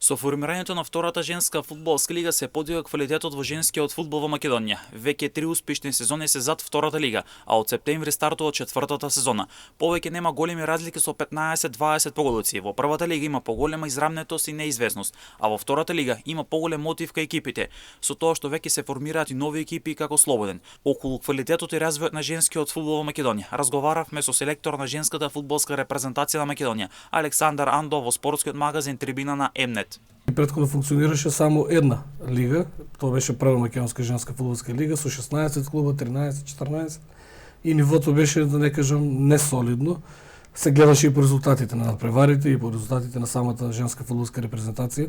Со формирањето на втората женска фудбалска лига се подига квалитетот во женскиот фудбал во Македонија. Веќе 3 успешни сезони се зад втората лига, а од септември стартува четвртата сезона. Повеќе нема големи разлики со 15-20 погодици. Во првата лига има поголема израмнетост и неизвестност, а во втората лига има поголем мотив кај екипите, со тоа што веќе се формираат и нови екипи како Слободен. Околу квалитетот и развојот на женскиот фудбал во Македонија разговаравме со селектор на женската фудбалска репрезентација на Македонија, Александар Андов во спортскиот магазин Трибина на Емнет. Предходно функционираше само една лига, тоа беше прва македонска женска фудбалска лига со 16 клуба, 13-14 и нивото беше, да не кажам, несолидно. Се гледаше и по резултатите на надпреварите и по резултатите на самата женска фудбалска репрезентација.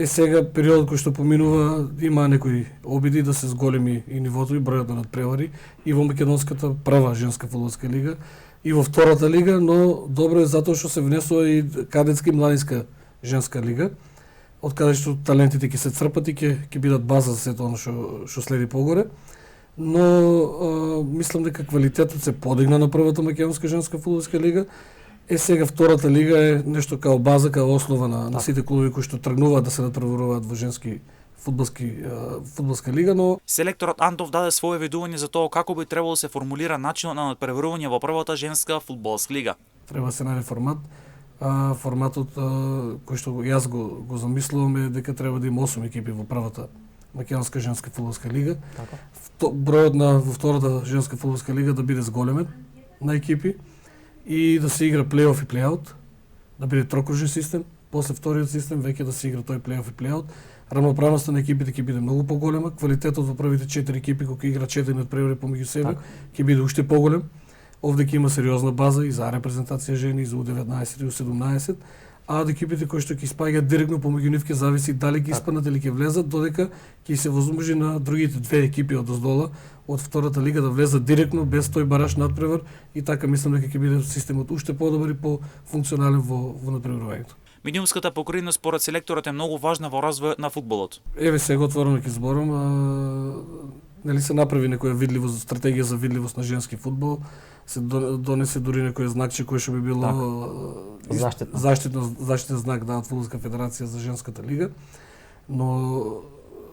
Сега периодот кој што поминува има некои обиди да се зголеми и нивото и бројот на надпревари и во македонската прва женска фудбалска лига и во втората лига, но добро е затоа што се внесува и кадетска и младинска женска лига, од каде што талентите ќе се црпат и ќе бидат база за сето оно што следи погоре. Но мислам дека квалитетот се подигна на првата македонска женска фудбалска лига. Сега втората лига е нешто као база, као основа на сите клубови кои што тргнуваат да се надпреваруваат во женски фудбалска лига, но селекторот Антов даде свое видување за тоа како би требало да се формулира начинот на надпреварување во првата женска фудбалска лига. Треба да се најде формат. Форматот кој што јас го замислувам е дека треба да има 8 екипи во првата македонска женска фудбалска лига. Бројот во втората женска фудбалска лига да биде зголемен на екипи и да се игра плейоф и плейаут, да биде трокружен систем. После вториот систем веќе да се игра тој плейоф и плейаут. Рамноправноста на екипите ќе биде многу поголема, квалитетот во првите 4 екипи кои игра 4 надпревари помеѓу себе ќе биде уште поголем. Овде ќе има сериозна база и за репрезентација жени, и за U19 и U17, а од екипите кои што ќе испаѓаат директно помеѓу нив ќе зависи дали ќе испаднат или ќе влезат, додека ќе се возможи на другите две екипи од оздола од втората лига да влезат директно без тој бараш надпревар и така мислам дека ќе биде системот уште подобар и пофункционален во надпреварувањето. Медиумската покриveност според селекторот е многу важна во развојот на фудбалот. Еве сега отворено ќе зборам, нели се направи некоја видливост, стратегија за видливост на женски фудбал, се донесе дури некој знакче кој што би било заштитен знак од Фудбалска федерација за женската лига, но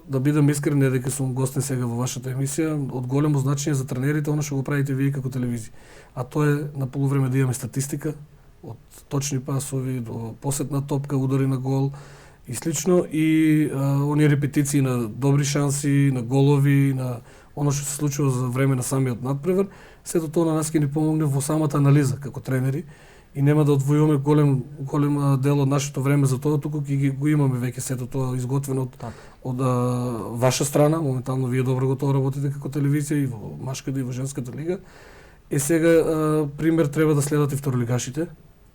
да бидам искрен е дека сум гостен сега во вашата емисија, од големо значење за тренерите она што го правите вие како телевизија. А тоа е на полувреме да имаме статистика од точни пасови до посетна топка, удари на гол и слично, и оние репетиции на добри шанси, на голови, на оно што се случува за време на самиот надпревар, сето тоа на нас ќе ни помогне во самата анализа како тренери и нема да одвојуваме голем дел од нашето време за тоа, туку ќе го имаме веќе сето тоа изготвено од ваша страна. Моментално вие добро го тоа работите како телевизија и во машката и во женската лига. Сега пример треба да следат и второлигашите.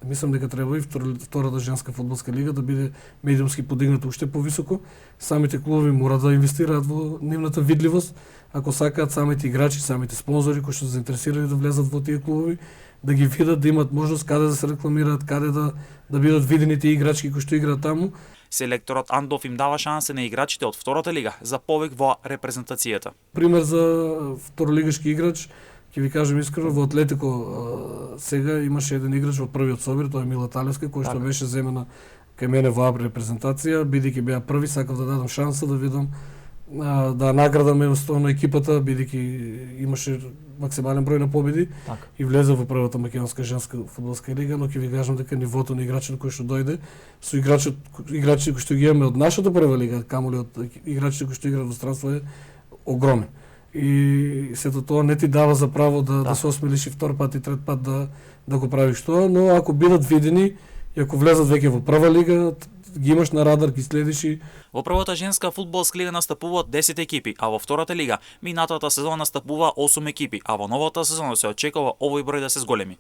Мислам дека треба и втората женска фудбалска лига да биде медиумски подигната уште повисоко. Самите клубови мора да инвестираат во нивната видливост, ако сакаат самите играчи, самите спонзори кои што се заинтересирани да влезат во тие клубови, да ги видат, да имат можност каде да се рекламираат, каде да бидат видени тие играчки кои што играат таму. Селекторот Андов им дава шанса на играчите од втората лига за повеќе во репрезентацијата. Пример за второлигашки играч, ќе ви кажам искрено, во Атлетико сега имаше еден играч во првиот собир, тоа е Мила Талевска, кој што беше земена кај мене во репрезентација, бидејќи беа први, сакав да дадам шанса да видам, да наградам едноставно екипата, бидејќи имаше максимален број на победи и влезе во првата македонска женска фудбалска лига, но ќе ви кажам дека нивото на играчот кој што дојде со играчи кои што ги имаме од нашата прва лига, камоли од играчите кои што играат во странство е огромен. И сето тоа не ти дава за право да се осмелиш и втор пат и трет пат да го правиш тоа, но ако бидат видени и ако влезат веќе во прва лига, ги имаш на радар, ги следиш и... Во првата женска фудбалска лига настапуваат 10 екипи, а во втората лига минатата сезона настапува 8 екипи, а во новата сезона се очекува овој број да се зголеми.